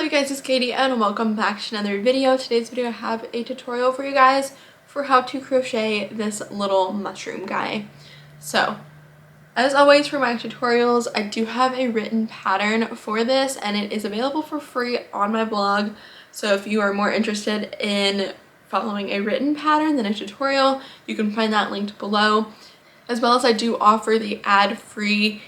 you guys, it's Katie and welcome back to another video. Today's video I have a tutorial for you guys for how to crochet this little mushroom guy. So as always for my tutorials, I do have a written pattern for this and it is available for free on my blog. So if you are more interested in following a written pattern than a tutorial, you can find that linked below. As well as I do offer the ad-free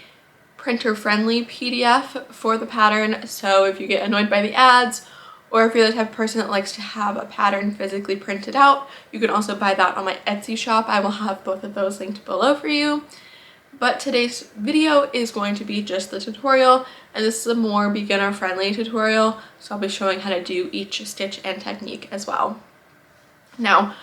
printer-friendly PDF for the pattern, so if you get annoyed by the ads or if you're the type of person that likes to have a pattern physically printed out, you can also buy that on my Etsy shop. I will have both of those linked below for you. But today's video is going to be just the tutorial, and this is a more beginner-friendly tutorial, so I'll be showing how to do each stitch and technique as well. Now,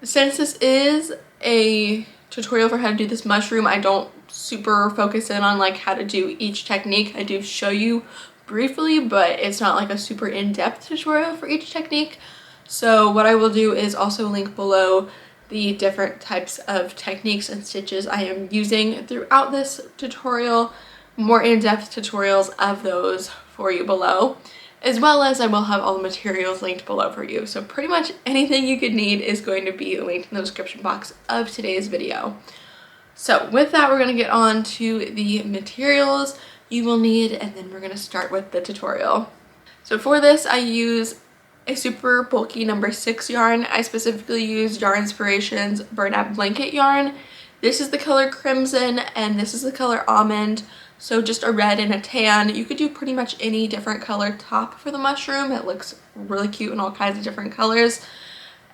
since this is a tutorial for how to do this mushroom, I don't super focus in on like how to do each technique. I do show you briefly, but it's not like a super in-depth tutorial for each technique. So what I will do is also link below the different types of techniques and stitches I am using throughout this tutorial, more in-depth tutorials of those for you below, as well as I will have all the materials linked below for you. So pretty much anything you could need is going to be linked in the description box of today's video. So with that, we're going to get on to the materials you will need, and then we're going to start with the tutorial. So for this, I use a super bulky number 6 yarn. I specifically use Yarn Inspirations Bernat Blanket yarn. This is the color Crimson and this is the color Almond. So just a red and a tan. You could do pretty much any different color top for the mushroom. It looks really cute in all kinds of different colors.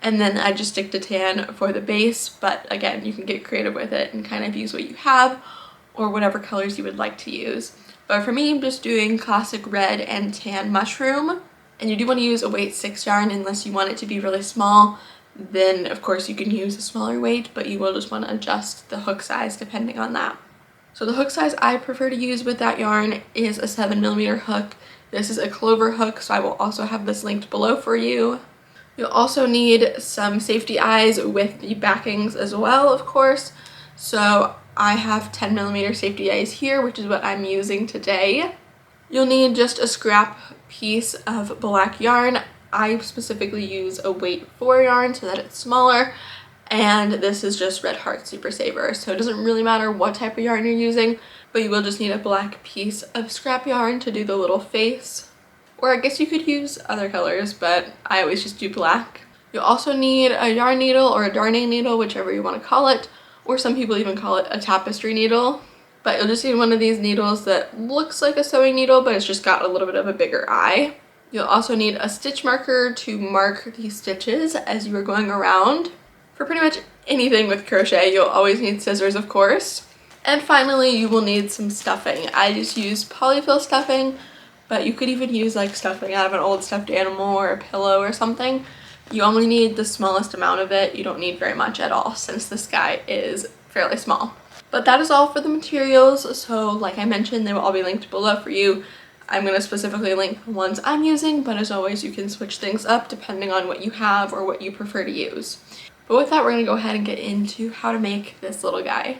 And then I just stick to tan for the base, but again, you can get creative with it and kind of use what you have or whatever colors you would like to use. But for me, I'm just doing classic red and tan mushroom. And you do want to use a weight 6 yarn unless you want it to be really small. Then of course you can use a smaller weight, but you will just want to adjust the hook size depending on that. So the hook size I prefer to use with that yarn is a 7mm hook. This is a clover hook, so I will also have this linked below for you. You'll also need some safety eyes with the backings as well, of course. So I have 10mm safety eyes here, which is what I'm using today. You'll need just a scrap piece of black yarn. I specifically use a weight 4 yarn so that it's smaller. And this is just Red Heart Super Saver. So it doesn't really matter what type of yarn you're using, but you will just need a black piece of scrap yarn to do the little face. Or I guess you could use other colors, but I always just do black. You'll also need a yarn needle or a darning needle, whichever you want to call it, or some people even call it a tapestry needle. But you'll just need one of these needles that looks like a sewing needle, but it's just got a little bit of a bigger eye. You'll also need a stitch marker to mark the stitches as you are going around. For pretty much anything with crochet, you'll always need scissors, of course. And finally, you will need some stuffing. I just use polyfill stuffing, but you could even use like stuffing out of an old stuffed animal or a pillow or something. You only need the smallest amount of it. You don't need very much at all since this guy is fairly small. But that is all for the materials. So like I mentioned, they will all be linked below for you. I'm going to specifically link the ones I'm using, but as always, you can switch things up depending on what you have or what you prefer to use. But with that, we're going to go ahead and get into how to make this little guy.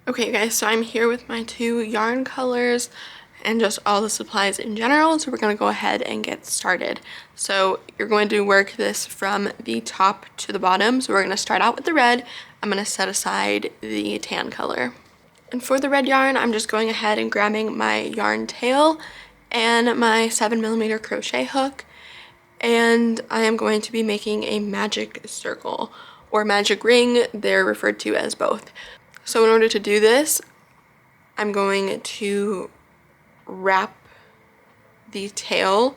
Okay guys, so I'm here with my 2 yarn colors and just all the supplies in general, so we're going to go ahead and get started. So you're going to work this from the top to the bottom. So we're going to start out with the red. I'm going to set aside the tan color. And for the red yarn, I'm just going ahead and grabbing my yarn tail and my 7mm crochet hook, and I am going to be making a magic circle or magic ring. They're referred to as both. So in order to do this, I'm going to wrap the tail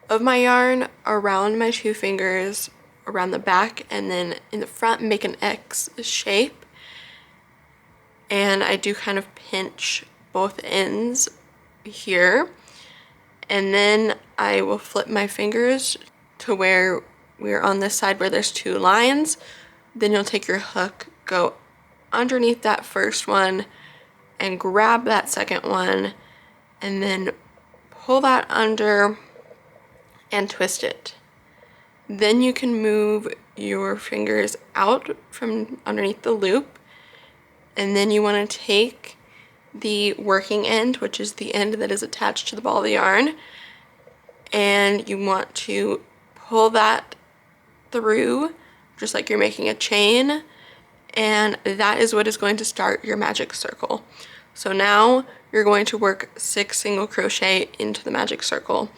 of my yarn around my 2 fingers around the back, and then in the front make an X shape, and I do kind of pinch both ends here, and then I will flip my fingers to where we're on this side where there's 2 lines. Then you'll take your hook, go underneath that first one and grab that second one, and then pull that under and twist it. Then you can move your fingers out from underneath the loop, and then you want to take the working end, which is the end that is attached to the ball of the yarn, and you want to pull that through just like you're making a chain, and that is what is going to start your magic circle. So now you're going to work 6 single crochet into the magic circle,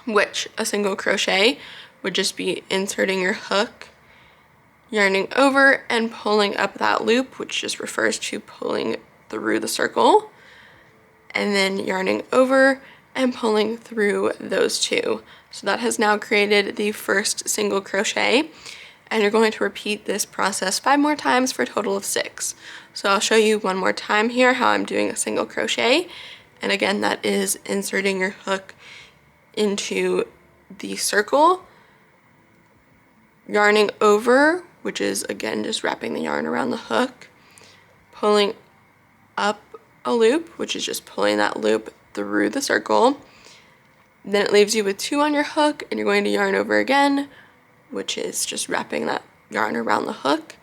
which a single crochet would just be inserting your hook, yarning over and pulling up that loop, which just refers to pulling through the circle, and then yarning over and pulling through those 2. So that has now created the first single crochet, and you're going to repeat this process 5 more times for a total of 6. So I'll show you one more time here how I'm doing a single crochet, and again that is inserting your hook into the circle, yarning over, which is again just wrapping the yarn around the hook, pulling up a loop, which is just pulling that loop through the circle. Then it leaves you with 2 on your hook, and you're going to yarn over again, which is just wrapping that yarn around the hook,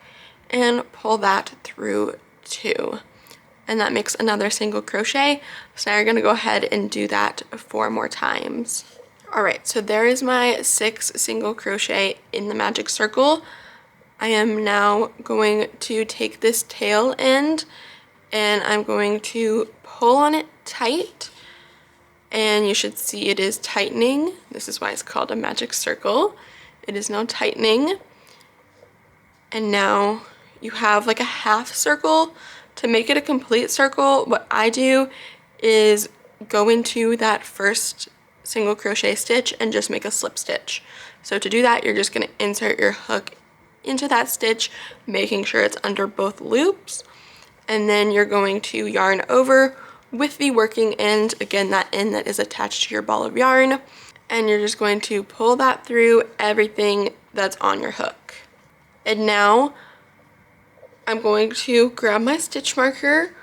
and pull that through 2. And that makes another single crochet. So now you're gonna go ahead and do that 4 more times. All right, so there is my 6 single crochet in the magic circle. I am now going to take this tail end and I'm going to pull on it tight, and you should see it is tightening. This is why it's called a magic circle. It is now tightening, and now you have like a half circle. To make it a complete circle, what I do is go into that first single crochet stitch and just make a slip stitch. So to do that, you're just going to insert your hook into that stitch, making sure it's under both loops, and then you're going to yarn over with the working end, again that end that is attached to your ball of yarn, and you're just going to pull that through everything that's on your hook. And now I'm going to grab my stitch marker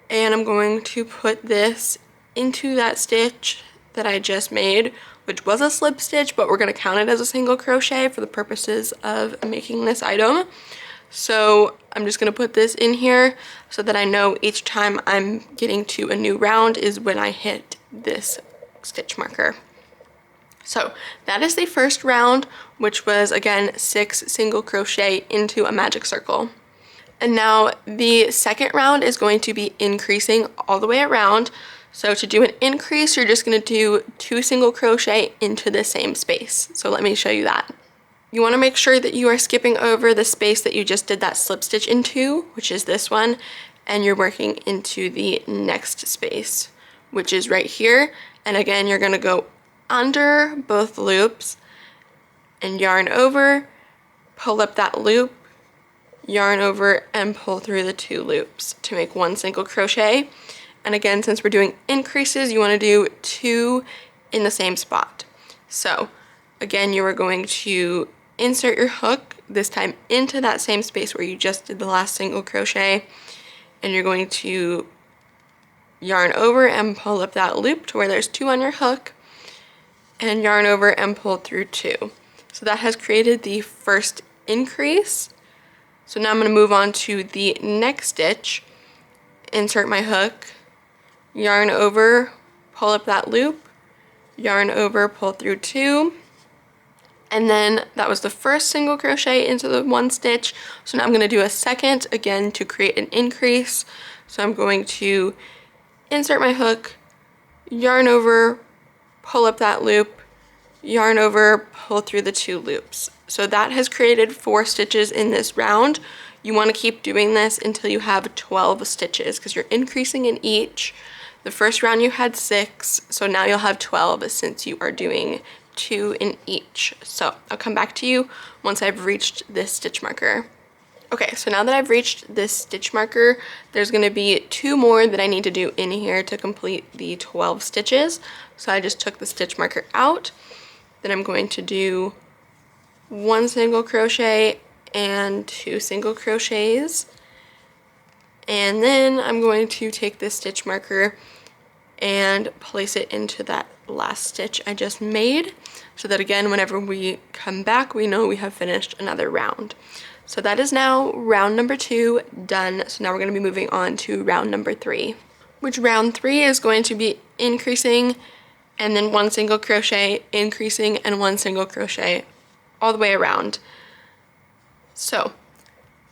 and I'm going to put this into that stitch that I just made, which was a slip stitch, but we're going to count it as a single crochet for the purposes of making this item. So I'm just going to put this in here so that I know each time I'm getting to a new round is when I hit this stitch marker. So that is the first round, which was again 6 single crochet into a magic circle. And now the second round is going to be increasing all the way around. So to do an increase, you're just going to do 2 single crochet into the same space. So let me show you that. You want to make sure that you are skipping over the space that you just did that slip stitch into, which is this one, and you're working into the next space, which is right here. And again, you're going to go under both loops and yarn over, pull up that loop, yarn over, and pull through the 2 loops to make 1 single crochet. And again, since we're doing increases, you want to do 2 in the same spot. So again, you are going to insert your hook, this time into that same space where you just did the last single crochet, and you're going to yarn over and pull up that loop to where there's 2 on your hook, and yarn over and pull through 2. So that has created the first increase. So now I'm going to move on to the next stitch, insert my hook, yarn over, pull up that loop, yarn over, pull through 2, and then that was the first single crochet into the 1 stitch. So now I'm going to do a second again to create an increase. So I'm going to insert my hook, yarn over, pull up that loop, yarn over, pull through the 2 loops. So that has created 4 stitches in this round. You want to keep doing this until you have 12 stitches because you're increasing in each. The first round you had 6, so now you'll have 12 since you are doing 2 in each. So I'll come back to you once I've reached this stitch marker. Okay, so now that I've reached this stitch marker, there's going to be 2 more that I need to do in here to complete the 12 stitches. So I just took the stitch marker out. Then I'm going to do 1 single crochet and 2 single crochets. And then I'm going to take this stitch marker and place it into that last stitch I just made, so that again, whenever we come back, we know we have finished another round. So that is now round number 2 done. So now we're going to be moving on to round number 3, which round 3 is going to be increasing and then 1 single crochet, increasing, and 1 single crochet all the way around. So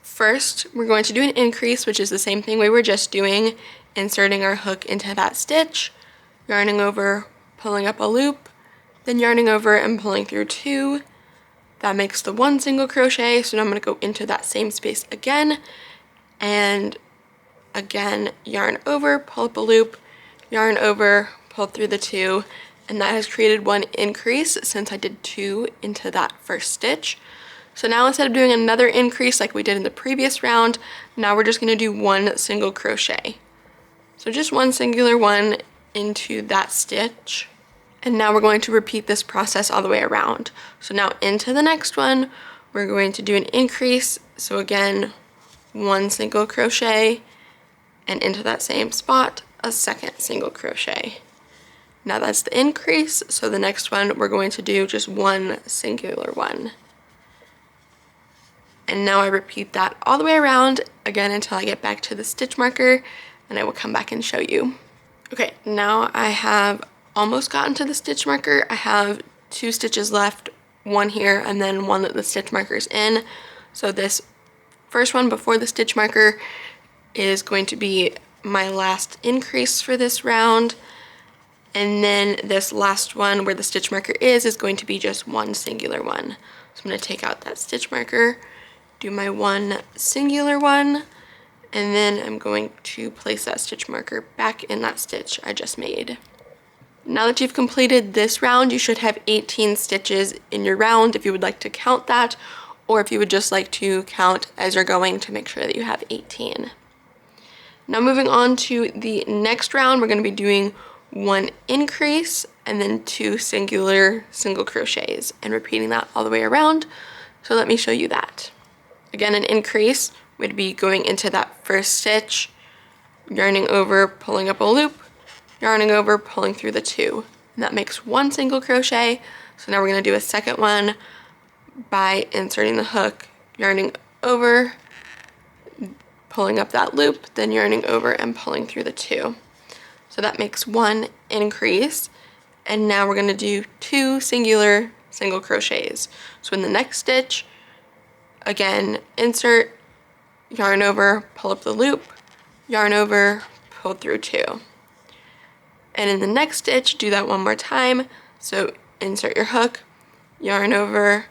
first we're going to do an increase, which is the same thing we were just doing, inserting our hook into that stitch, yarning over, pulling up a loop, then yarning over and pulling through 2. That makes the 1 single crochet. So now I'm going to go into that same space again, and again yarn over, pull up a loop, yarn over, pull through the 2, and that has created 1 increase since I did 2 into that first stitch. So now instead of doing another increase like we did in the previous round, now we're just going to do 1 single crochet. So just 1 singular one into that stitch. And now we're going to repeat this process all the way around. So now into the next one, we're going to do an increase. So again, 1 single crochet, and into that same spot, a 2nd single crochet. Now that's the increase. So the next one, we're going to do just 1 singular one. And now I repeat that all the way around again until I get back to the stitch marker, and I will come back and show you. Okay, now I have almost gotten to the stitch marker. I have 2 stitches left, 1 here and then 1 that the stitch marker is in. So this first one before the stitch marker is going to be my last increase for this round, and then this last one where the stitch marker is going to be just 1 singular one. So I'm going to take out that stitch marker, do my 1 singular one, and then I'm going to place that stitch marker back in that stitch I just made. Now that you've completed this round, you should have 18 stitches in your round if you would like to count that, or if you would just like to count as you're going to make sure that you have 18. Now moving on to the next round, we're going to be doing 1 increase and then 2 singular single crochets and repeating that all the way around. So let me show you that. Again, an increase would be going into that first stitch, yarning over, pulling up a loop, yarning over, pulling through the 2. And that makes 1 single crochet. So now we're going to do a second one by inserting the hook, yarning over, pulling up that loop, then yarning over and pulling through the 2. So that makes 1 increase. And now we're going to do 2 singular single crochets. So in the next stitch, again, insert, yarn over, pull up the loop, yarn over, pull through 2. And in the next stitch, do that one more time. So insert your hook, yarn over,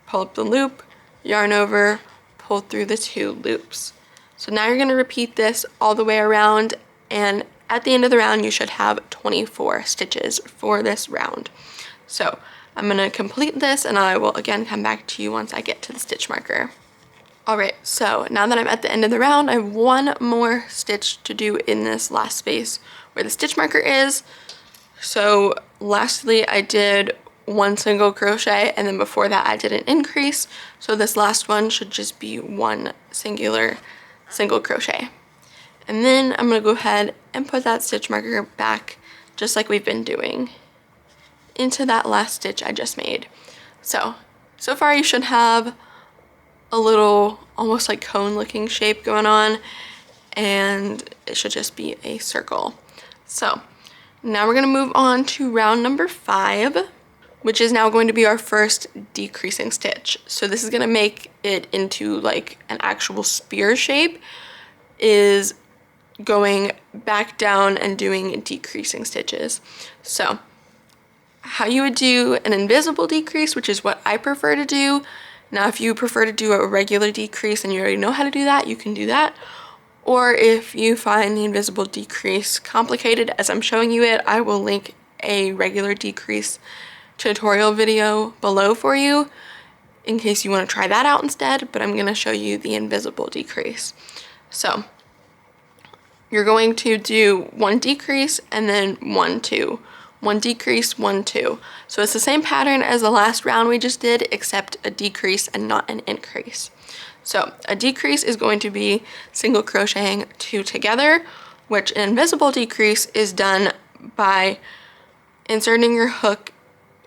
pull up the loop, yarn over, pull through the 2 loops. So now you're going to repeat this all the way around, and at the end of the round you should have 24 stitches for this round. So I'm going to complete this and I will again come back to you once I get to the stitch marker. Alright, so now that I'm at the end of the round, I have 1 more stitch to do in this last space where the stitch marker is. So lastly I did 1 single crochet, and then before that I did an increase. So this last one should just be 1 singular single crochet. And then I'm going to go ahead and put that stitch marker back just like we've been doing into that last stitch I just made. So far you should have a little almost like cone looking shape going on, and it should just be a circle. So now we're going to move on to round number 5, which is now going to be our first decreasing stitch. So this is going to make it into like an actual spear shape, is going back down and doing decreasing stitches. So how you would do an invisible decrease, which is what I prefer to do. Now if you prefer to do a regular decrease and you already know how to do that, you can do that. Or if you find the invisible decrease complicated as I'm showing you it, I will link a regular decrease tutorial video below for you in case you want to try that out instead, but I'm going to show you the invisible decrease. So you're going to do 1 decrease and then 1, 2. 1 decrease, 1, 2. So it's the same pattern as the last round we just did, except a decrease and not an increase. So a decrease is going to be single crocheting 2 together, which an invisible decrease is done by inserting your hook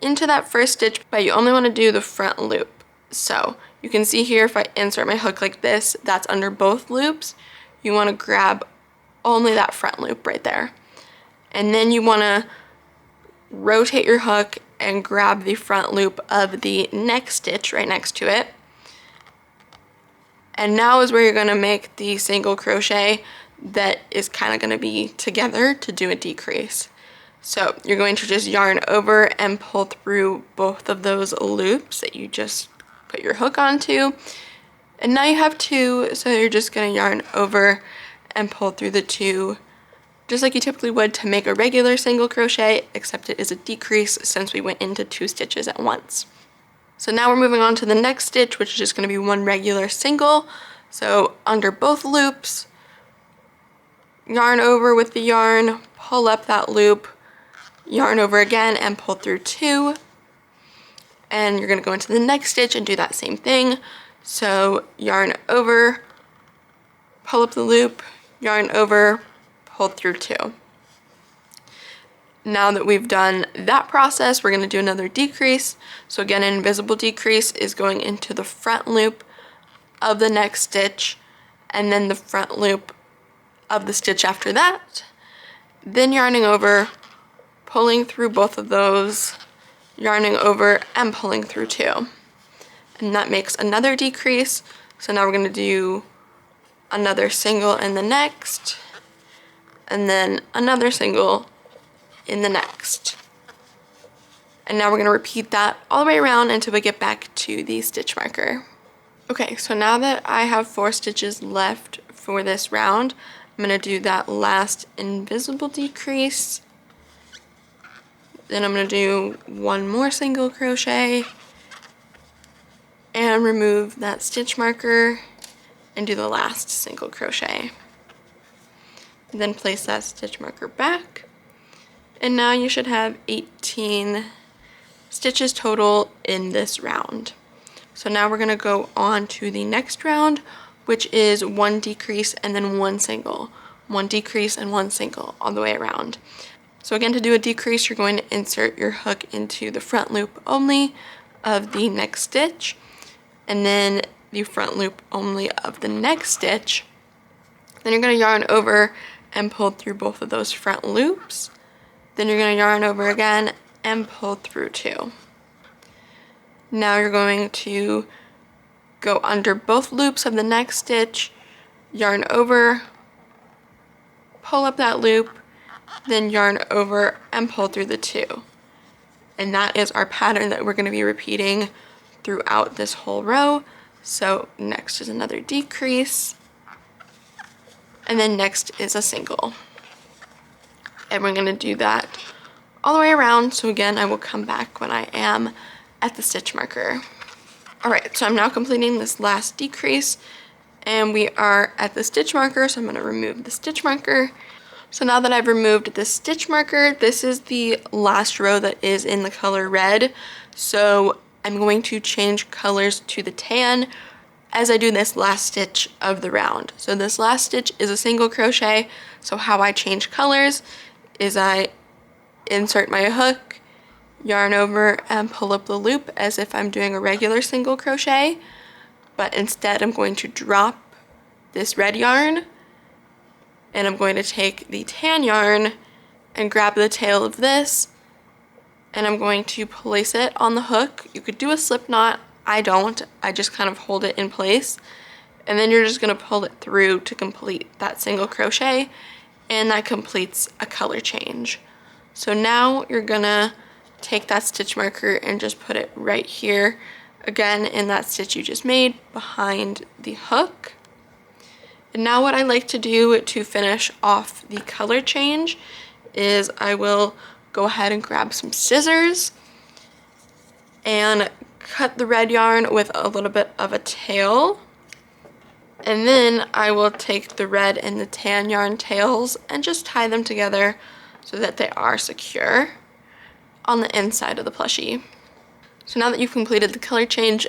into that first stitch, but you only want to do the front loop. So you can see here if I insert my hook like this, that's under both loops. You want to grab only that front loop right there. And then you want to rotate your hook and grab the front loop of the next stitch right next to it. And now is where you're going to make the single crochet that is kind of going to be together to do a decrease. So you're going to just yarn over and pull through both of those loops that you just put your hook onto. And now you have two, so you're just going to yarn over and pull through the two, just like you typically would to make a regular single crochet, except it is a decrease since we went into 2 stitches at once. So now we're moving on to the next stitch, which is just going to be one regular single. So under both loops, yarn over with the yarn, pull up that loop, yarn over again and pull through 2. And you're going to go into the next stitch and do that same thing. So yarn over, pull up the loop, yarn over, pull through 2. Now that we've done that process, we're going to do another decrease. So again, an invisible decrease is going into the front loop of the next stitch and then the front loop of the stitch after that. Then yarning over, pulling through both of those, yarning over and pulling through 2. And that makes another decrease. So now we're going to do another single in the next, and then another single in the next. And now we're going to repeat that all the way around until we get back to the stitch marker. Okay, so now that I have 4 stitches left for this round, I'm going to do that last invisible decrease. Then I'm going to do one more single crochet and remove that stitch marker and do the last single crochet. Then place that stitch marker back. And now you should have 18 stitches total in this round. So now we're going to go on to the next round, which is 1 decrease and then 1 single. 1 decrease and 1 single all the way around. So again, to do a decrease, you're going to insert your hook into the front loop only of the next stitch, and then the front loop only of the next stitch. Then you're going to yarn over and pull through both of those front loops. Then you're going to yarn over again and pull through 2. Now you're going to go under both loops of the next stitch, yarn over, pull up that loop, then yarn over and pull through the 2. And that is our pattern that we're going to be repeating throughout this whole row. So next is another decrease, and then next is a single. And we're going to do that all the way around. So again, I will come back when I am at the stitch marker. Alright, so I'm now completing this last decrease, and we are at the stitch marker, so I'm going to remove the stitch marker. So now that I've removed the stitch marker, this is the last row that is in the color red. So I'm going to change colors to the tan as I do this last stitch of the round. So this last stitch is a single crochet. So how I change colors is I insert my hook, yarn over and pull up the loop as if I'm doing a regular single crochet, but instead I'm going to drop this red yarn and I'm going to take the tan yarn and grab the tail of this, and I'm going to place it on the hook. You could do a slip knot. I don't. I just kind of hold it in place, and then you're just going to pull it through to complete that single crochet, and that completes a color change. So now you're going to take that stitch marker and just put it right here, again in that stitch you just made behind the hook. And now what I like to do to finish off the color change is I will go ahead and grab some scissors and cut the red yarn with a little bit of a tail. And then I will take the red and the tan yarn tails and just tie them together so that they are secure on the inside of the plushie. So now that you've completed the color change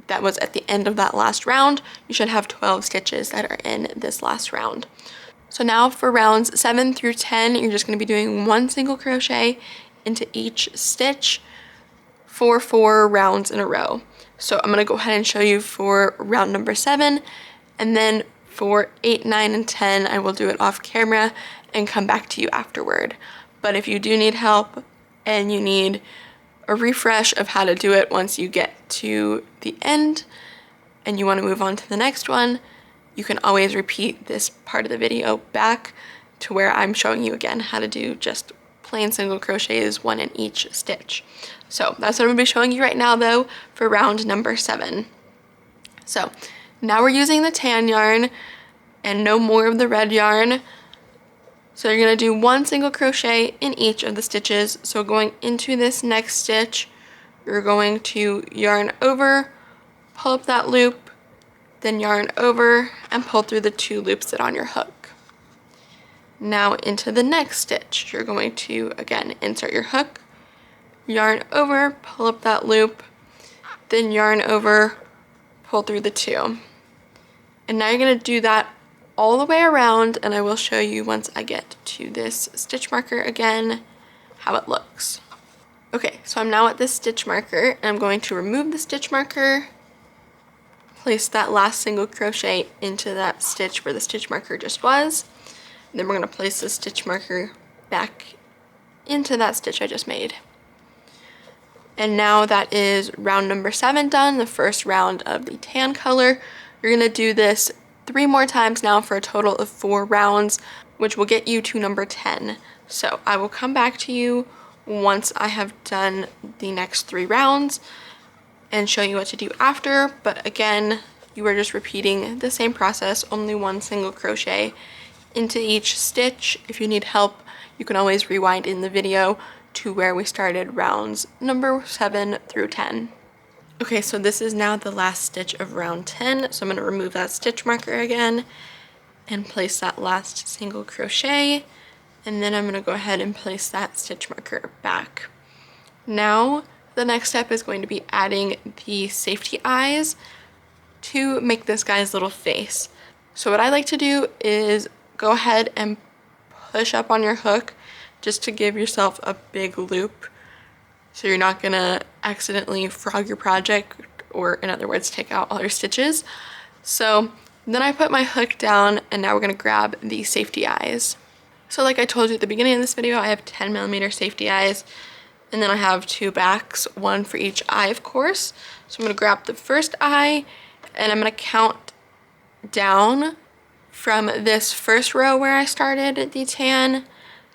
that was at the end of that last round, you should have 12 stitches that are in this last round. So now for rounds 7 through 10, you're just going to be doing 1 single crochet into each stitch for 4 rounds in a row. So I'm going to go ahead and show you for round number 7, and then for 8, 9, and 10, I will do it off camera and come back to you afterward. But if you do need help, and you need a refresh of how to do it once you get to the end and you want to move on to the next one, you can always repeat this part of the video back to where I'm showing you again how to do just plain single crochets, one in each stitch. So that's what I'm going to be showing you right now though for round number 7. So now we're using the tan yarn and no more of the red yarn. So you're going to do 1 single crochet in each of the stitches. So going into this next stitch, you're going to yarn over, pull up that loop, then yarn over and pull through the 2 loops that are on your hook. Now into the next stitch, you're going to again insert your hook, yarn over, pull up that loop, then yarn over, pull through the 2. And now you're going to do that all the way around, and I will show you once I get to this stitch marker again how it looks. Okay, so I'm now at this stitch marker and I'm going to remove the stitch marker, place that last single crochet into that stitch where the stitch marker just was. Then we're going to place the stitch marker back into that stitch I just made. And now that is round number 7 done, the first round of the tan color. You're going to do this 3 more times now for a total of 4 rounds, which will get you to number 10. So I will come back to you once I have done the next 3 rounds and show you what to do after. But again, you are just repeating the same process, only 1 single crochet into each stitch. If you need help, you can always rewind in the video to where we started rounds number 7 through 10. Okay, so this is now the last stitch of round 10. So I'm going to remove that stitch marker again and place that last single crochet. And then I'm going to go ahead and place that stitch marker back. Now, the next step is going to be adding the safety eyes to make this guy's little face. So what I like to do is go ahead and push up on your hook just to give yourself a big loop so you're not gonna accidentally frog your project, or in other words, take out all your stitches. So then I put my hook down and now we're gonna grab the safety eyes. So like I told you at the beginning of this video, I have 10mm safety eyes, and then I have 2 backs, 1 for each eye, of course. So I'm gonna grab the first eye and I'm gonna count down from this first row where I started the tan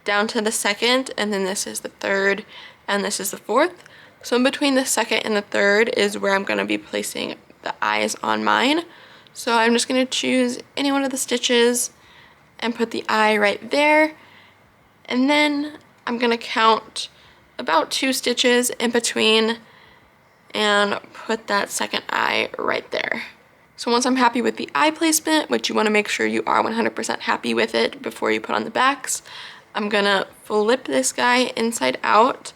down to the second, and then this is the third and this is the fourth. So in between the second and the third is where I'm going to be placing the eyes on mine. So I'm just going to choose any one of the stitches and put the eye right there, and then I'm going to count about 2 stitches in between and put that second eye right there. So once I'm happy with the eye placement, which you want to make sure you are 100% happy with it before you put on the backs, I'm gonna flip this guy inside out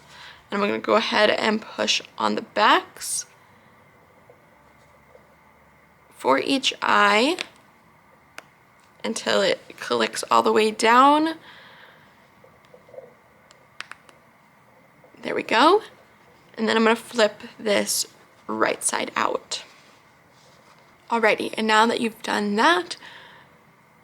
and I'm gonna go ahead and push on the backs for each eye until it clicks all the way down. There we go. And then I'm gonna flip this right side out. Alrighty, and now that you've done that,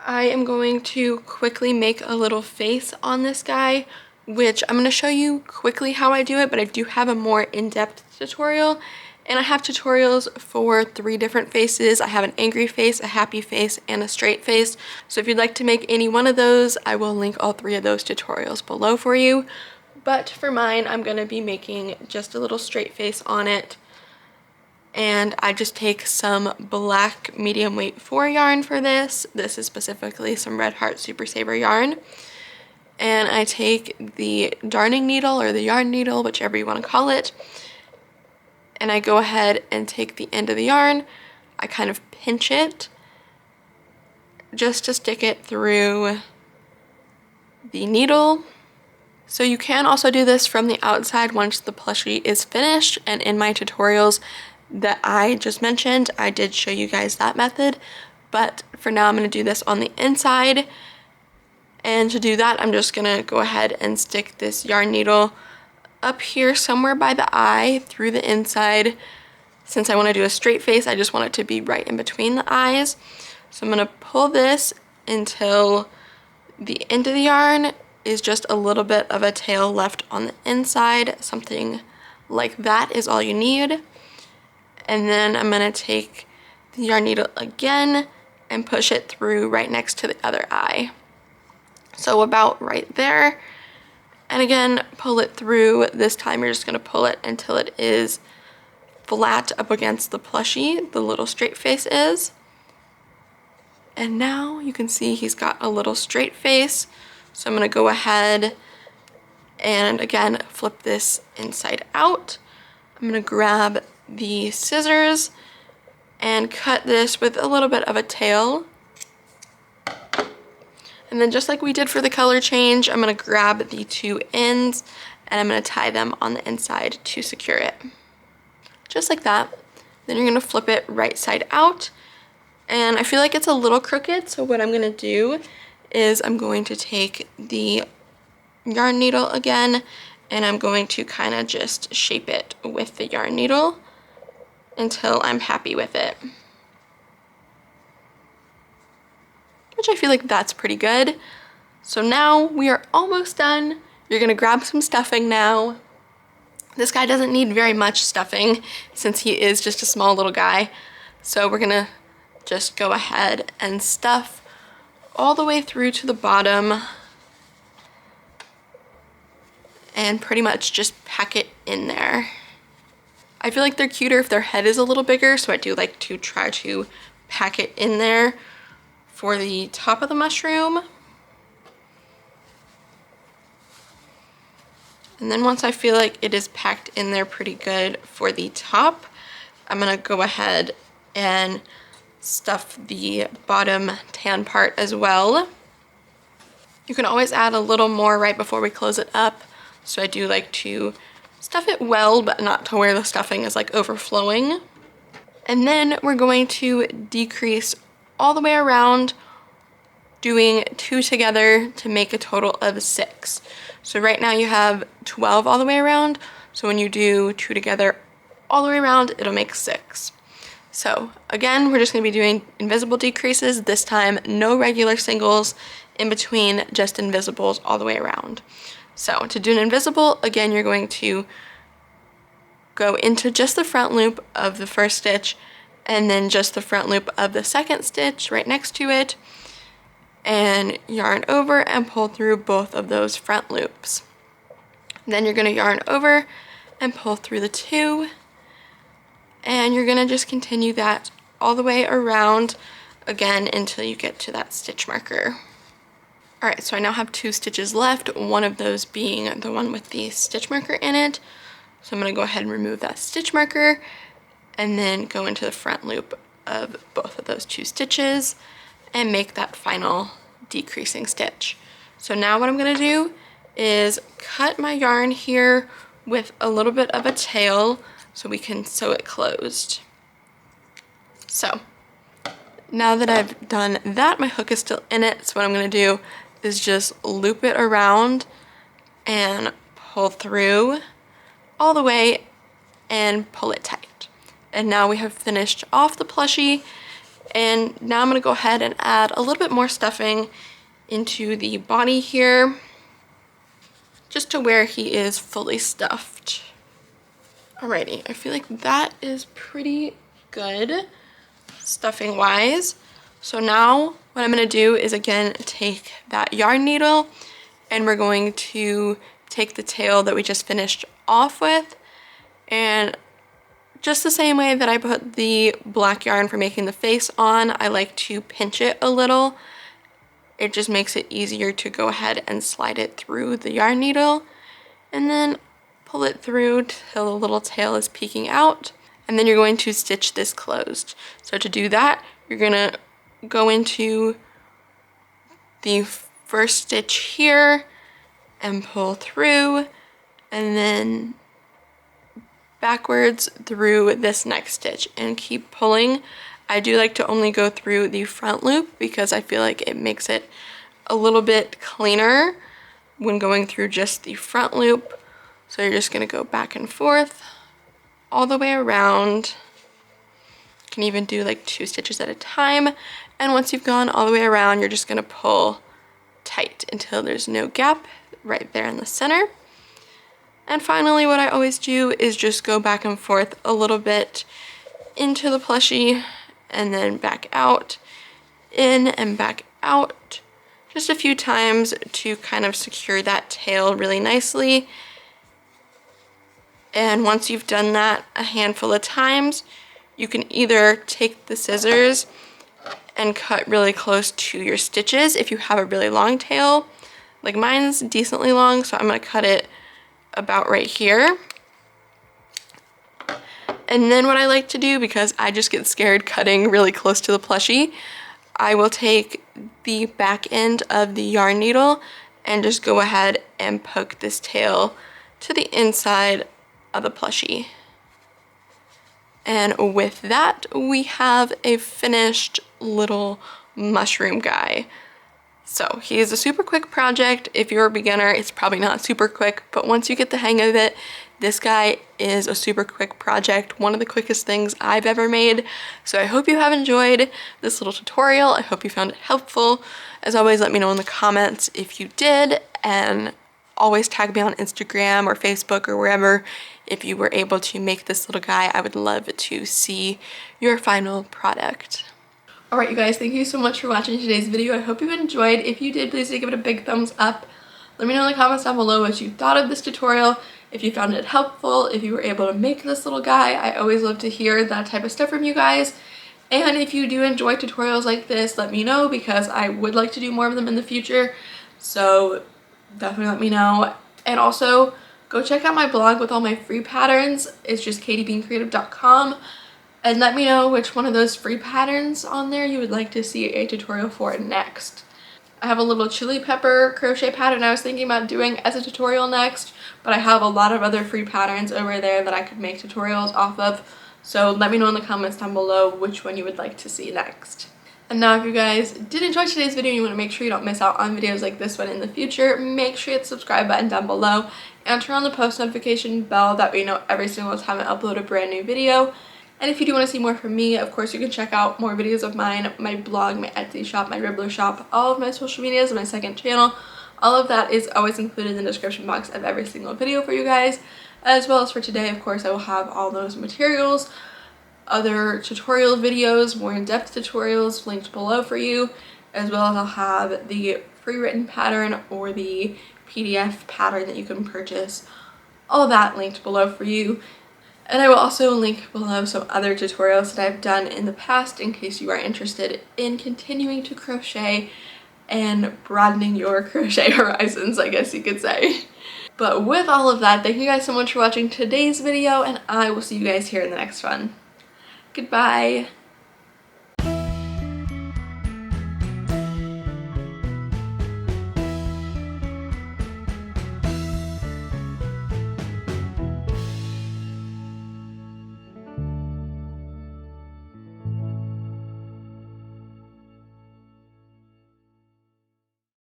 I am going to quickly make a little face on this guy, which I'm going to show you quickly how I do it, but I do have a more in-depth tutorial, and I have tutorials for 3 different faces. I have an angry face, a happy face, and a straight face. So if you'd like to make any one of those, I will link all 3 of those tutorials below for you. But for mine, I'm going to be making just a little straight face on it. And I just take some black medium weight 4 yarn for this. This is specifically some Red Heart Super Saver yarn. And I take the darning needle or the yarn needle, whichever you want to call it. And I go ahead and take the end of the yarn. I kind of pinch it just to stick it through the needle. So you can also do this from the outside once the plushie is finished. And in my tutorials that I just mentioned, I did show you guys that method, but for now I'm going to do this on the inside. And to do that, I'm just going to go ahead and stick this yarn needle up here somewhere by the eye through the inside. Since I want to do a straight face, I just want it to be right in between the eyes. So I'm going to pull this until the end of the yarn is just a little bit of a tail left on the inside. Something like that is all you need. And then I'm gonna take the yarn needle again and push it through right next to the other eye. So about right there. And again, pull it through. This time you're just gonna pull it until it is flat up against the plushie, the little straight face is. And now you can see he's got a little straight face. So I'm gonna go ahead and again, flip this inside out. I'm gonna grab the scissors and cut this with a little bit of a tail. And then just like we did for the color change, I'm gonna grab the two ends and I'm gonna tie them on the inside to secure it. Just like that. Then you're gonna flip it right side out. And I feel like it's a little crooked, so what I'm gonna do is I'm going to take the yarn needle again and I'm going to kind of just shape it with the yarn needle until I'm happy with it. Which I feel like that's pretty good. So now we are almost done. You're gonna grab some stuffing now. This guy doesn't need very much stuffing since he is just a small little guy. So we're gonna just go ahead and stuff all the way through to the bottom and pretty much just pack it in there. I feel like they're cuter if their head is a little bigger, so I do like to try to pack it in there for the top of the mushroom. And then once I feel like it is packed in there pretty good for the top, I'm gonna go ahead and stuff the bottom tan part as well. You can always add a little more right before we close it up. So I do like to stuff it well, but not to where the stuffing is like overflowing. And then we're going to decrease all the way around, doing 2 together to make a total of 6. So right now you have 12 all the way around. So when you do 2 together all the way around, it'll make 6. So again, we're just gonna be doing invisible decreases. This time, no regular singles in between, just invisibles all the way around. So to do an invisible, again, you're going to go into just the front loop of the first stitch and then just the front loop of the second stitch right next to it, and yarn over and pull through both of those front loops. Then you're gonna yarn over and pull through the 2, and you're gonna just continue that all the way around again until you get to that stitch marker. All right, so I now have 2 stitches left, one of those being the one with the stitch marker in it. So I'm gonna go ahead and remove that stitch marker and then go into the front loop of both of those 2 stitches and make that final decreasing stitch. So now what I'm gonna do is cut my yarn here with a little bit of a tail so we can sew it closed. So now that I've done that, my hook is still in it, so what I'm gonna do is just loop it around and pull through all the way and pull it tight. And now we have finished off the plushie, and now I'm gonna go ahead and add a little bit more stuffing into the body here, just to where he is fully stuffed. Alrighty, I feel like that is pretty good stuffing wise. So now what I'm gonna do is again take that yarn needle and we're going to take the tail that we just finished off with, and just the same way that I put the black yarn for making the face on, I like to pinch it a little. It just makes it easier to go ahead and slide it through the yarn needle and then pull it through till the little tail is peeking out, and then you're going to stitch this closed. So to do that, you're gonna go into the first stitch here and pull through, and then backwards through this next stitch and keep pulling. I do like to only go through the front loop because I feel like it makes it a little bit cleaner when going through just the front loop. So you're just gonna go back and forth all the way around. You can even do like 2 stitches at a time. And once you've gone all the way around, you're just gonna pull tight until there's no gap right there in the center. And finally, what I always do is just go back and forth a little bit into the plushie and then back out, in and back out, just a few times to kind of secure that tail really nicely. And once you've done that a handful of times, you can either take the scissors and cut really close to your stitches if you have a really long tail. Like mine's decently long, so I'm gonna cut it about right here. And then what I like to do, because I just get scared cutting really close to the plushie, I will take the back end of the yarn needle and just go ahead and poke this tail to the inside of the plushie. And with that, we have a finished little mushroom guy. So he is a super quick project. If you're a beginner, it's probably not super quick, but once you get the hang of it, this guy is a super quick project, one of the quickest things I've ever made. So I hope you have enjoyed this little tutorial. I hope you found it helpful. As always, let me know in the comments if you did, and always tag me on Instagram or Facebook or wherever if you were able to make this little guy. I would love to see your final product. Alright you guys, thank you so much for watching today's video. I hope you enjoyed. If you did, please do give it a big thumbs up. Let me know in the comments down below what you thought of this tutorial, if you found it helpful, if you were able to make this little guy. I always love to hear that type of stuff from you guys. And if you do enjoy tutorials like this, let me know, because I would like to do more of them in the future. So definitely let me know. And also, go check out my blog with all my free patterns. It's just katiebeancreative.com. And let me know which one of those free patterns on there you would like to see a tutorial for next. I have a little chili pepper crochet pattern I was thinking about doing as a tutorial next, but I have a lot of other free patterns over there that I could make tutorials off of. So let me know in the comments down below which one you would like to see next. And now if you guys did enjoy today's video and you want to make sure you don't miss out on videos like this one in the future, make sure you hit the subscribe button down below and turn on the post notification bell. That way you know every single time I upload a brand new video. And if you do want to see more from me, of course you can check out more videos of mine, my blog, my Etsy shop, my Ribbler shop, all of my social medias, and my second channel. All of that is always included in the description box of every single video for you guys. As well as for today, of course, I will have all those materials, other tutorial videos, more in-depth tutorials linked below for you, as well as I'll have the free written pattern or the PDF pattern that you can purchase. All of that linked below for you. And I will also link below some other tutorials that I've done in the past in case you are interested in continuing to crochet and broadening your crochet horizons, I guess you could say. But with all of that, thank you guys so much for watching today's video, and I will see you guys here in the next one. Goodbye!